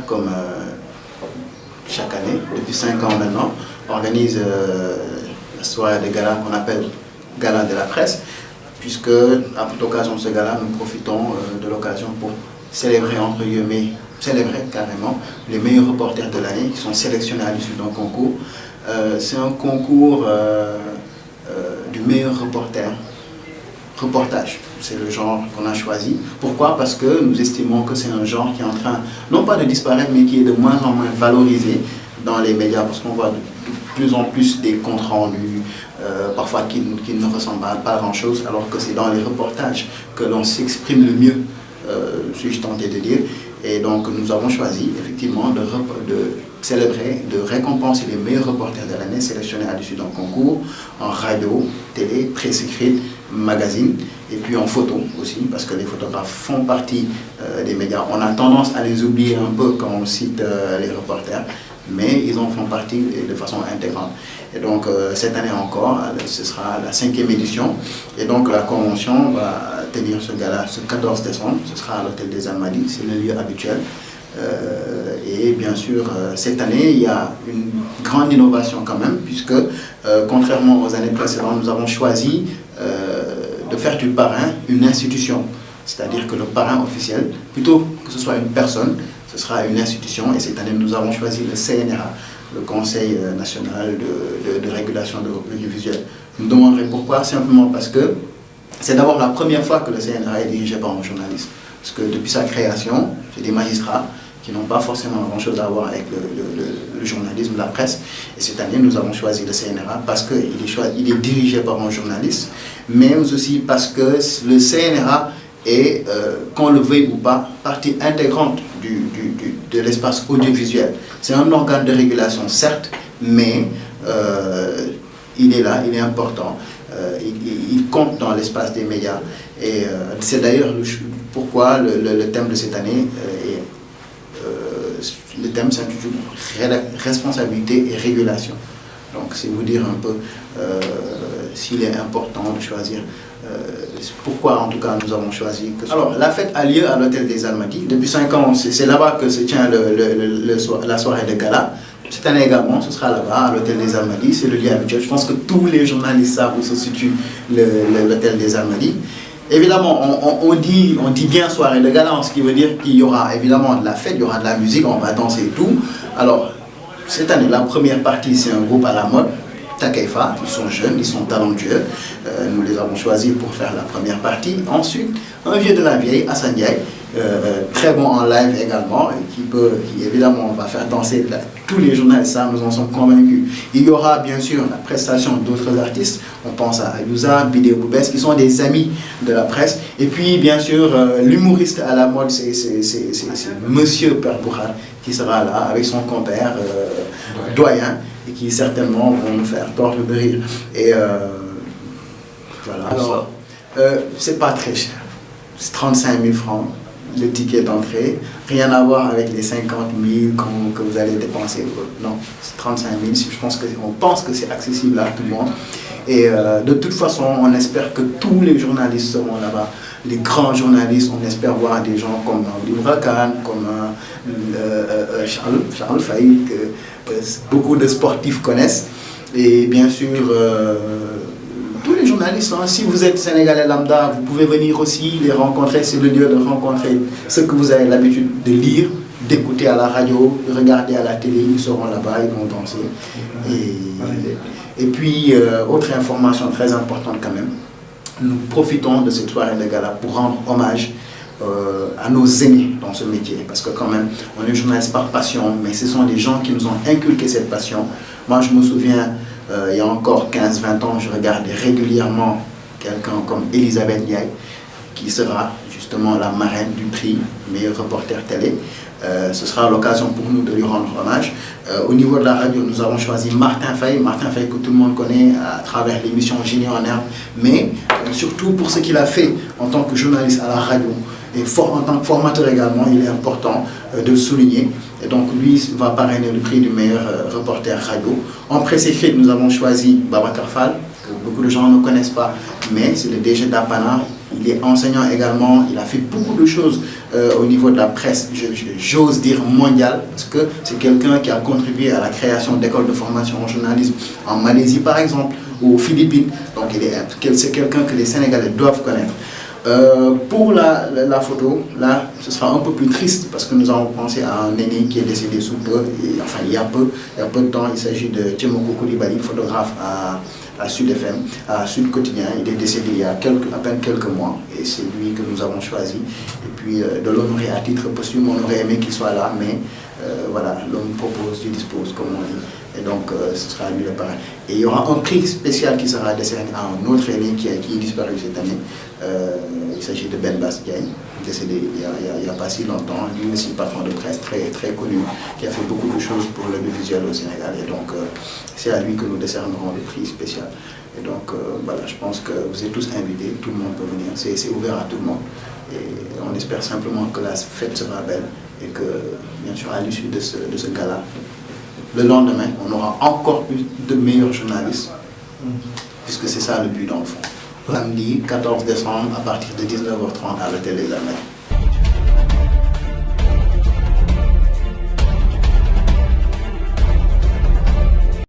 comme chaque année, depuis 5 ans maintenant, organise la soirée de gala qu'on appelle Gala de la presse, puisque à toute occasion de ce gala, nous profitons de l'occasion pour célébrer, entre guillemets, célébrer carrément les meilleurs reporters de l'année qui sont sélectionnés à l'issue d'un concours. C'est un concours du meilleur reportage. C'est le genre qu'on a choisi. Pourquoi? Parce que nous estimons que c'est un genre qui est en train, non pas de disparaître, mais qui est de moins en moins valorisé dans les médias, parce qu'on voit de plus en plus des comptes rendus, parfois qui ne ressemblent pas à grand-chose, alors que c'est dans les reportages que l'on s'exprime le mieux, suis-je tenté de dire. Et donc nous avons choisi effectivement de célébrer, de récompenser les meilleurs reporters de l'année sélectionnés à l'issue d'un concours en radio, télé, presse écrite, magazine et puis en photo aussi, parce que les photographes font partie des médias. On a tendance à les oublier un peu quand on cite les reporters, mais ils en font partie de façon intégrante. Et donc cette année encore, ce sera la 5e édition, et donc la convention va tenir ce gala ce 14 décembre, ce sera à l'hôtel des Almadies, c'est le lieu habituel. Et bien sûr, cette année, il y a une grande innovation quand même, puisque contrairement aux années précédentes, nous avons choisi de faire du parrain une institution. C'est-à-dire que le parrain officiel, plutôt que ce soit une personne, ce sera une institution. Et cette année, nous avons choisi le CNRA, le Conseil national de régulation de l'audiovisuel. Vous me demanderez pourquoi? Simplement parce que c'est d'abord la première fois que le CNRA est dirigé par un journaliste. Parce que depuis sa création, c'est des magistrats qui n'ont pas forcément grand-chose à voir avec le journalisme, la presse. Et cette année, nous avons choisi le CNRA parce qu'il est dirigé par un journaliste, mais aussi parce que le CNRA est, qu'on le veuille ou pas, partie intégrante de l'espace audiovisuel. C'est un organe de régulation, certes, mais il est là, il est important. Il compte dans l'espace des médias. Et c'est d'ailleurs pourquoi le thème de cette année le thème s'intitule responsabilité et régulation. Donc c'est vous dire un peu s'il est important de choisir pourquoi en tout cas nous avons choisi que... Alors la fête a lieu à l'hôtel des Almadies. Depuis 5 ans, c'est là-bas que se tient la soirée de gala. Cette année également, ce sera là-bas, à l'hôtel des Almadies, c'est le lieu habituel. Je pense que tous les journalistes savent où se situe l'hôtel des Almadies. Évidemment, on dit bien soirée de gala, ce qui veut dire qu'il y aura évidemment de la fête, il y aura de la musique, on va danser et tout. Alors, cette année, la première partie, c'est un groupe à la mode, Takeifa, ils sont jeunes, ils sont talentueux. Nous les avons choisis pour faire la première partie. Ensuite, un vieux de la vieille, Hassan Diaye, très bon en live également, et qui évidemment va faire danser tous les journalistes, ça nous en sommes convaincus. Il y aura bien sûr la prestation d'autres artistes, on pense à Ayuza, Bidé Boubès, qui sont des amis de la presse, et puis bien sûr l'humoriste à la mode, c'est Monsieur Père Bourad, qui sera là avec son compère doyen, et qui certainement vont nous faire tordre de rire. Et voilà. Alors, c'est pas très cher, c'est 35 000 francs. Le ticket d'entrée, rien à voir avec les 50 000 que vous allez dépenser. Non, c'est 35 000. On pense que c'est accessible à tout le monde. Et de toute façon, on espère que tous les journalistes seront là-bas. Les grands journalistes, on espère voir des gens comme Libra Khan, comme Charles Faïd, que beaucoup de sportifs connaissent. Et bien sûr, tous les journalistes, hein, si vous êtes Sénégalais lambda, vous pouvez venir aussi les rencontrer. C'est le lieu de rencontrer ceux que vous avez l'habitude de lire, d'écouter à la radio, de regarder à la télé. Ils seront là-bas, ils vont danser. Et puis, autre information très importante quand même, nous profitons de cette soirée de gala pour rendre hommage à nos aînés dans ce métier. Parce que quand même, on est journaliste par passion, mais ce sont des gens qui nous ont inculqué cette passion. Moi, je me souviens... il y a encore 15-20 ans, je regardais régulièrement quelqu'un comme Elisabeth Ndiaye, qui sera justement la marraine du prix meilleur reporter télé. Ce sera l'occasion pour nous de lui rendre hommage. Au niveau de la radio, nous avons choisi Martin Faye que tout le monde connaît à travers l'émission Génie en herbe, mais surtout pour ce qu'il a fait en tant que journaliste à la radio et en tant que formateur également, il est important de le souligner. Et donc lui va parrainer le prix du meilleur reporter radio. En presse écrite, nous avons choisi Babacar Fall, que beaucoup de gens ne connaissent pas, mais c'est le DG d'Apana, il est enseignant également, il a fait beaucoup de choses au niveau de la presse, j'ose dire mondiale, parce que c'est quelqu'un qui a contribué à la création d'écoles de formation en journalisme en Malaisie par exemple, ou aux Philippines. Donc c'est quelqu'un que les Sénégalais doivent connaître. Pour la photo, là, ce sera un peu plus triste parce que nous avons pensé à un aîné qui est décédé sous peu, et, enfin il y a peu de temps. Il s'agit de Tchemoko Koulibaly, photographe à Sud FM, à Sud Quotidien. Il est décédé il y a à peine quelques mois et c'est lui que nous avons choisi. Et puis de l'honorer à titre posthume, on aurait aimé qu'il soit là, mais voilà, l'homme propose, Dieu dispose, comme on dit. Et donc, ce sera lui le parrain. Et il y aura un prix spécial qui sera décerné à un autre aîné qui est disparu cette année. Il s'agit de Ben Bass Diagne, décédé il n'y a pas si longtemps. Lui aussi, patron de presse très, très connu, qui a fait beaucoup de choses pour l'audiovisuel au Sénégal. Et donc, c'est à lui que nous décernerons le prix spécial. Et donc, voilà, je pense que vous êtes tous invités, tout le monde peut venir. C'est ouvert à tout le monde. Et on espère simplement que la fête sera belle et que, bien sûr, à l'issue de ce gala, le lendemain, on aura encore plus de meilleurs journalistes, puisque c'est ça le but dans le fond. Samedi 14 décembre à partir de 19h30 à l'hôtel des Amers.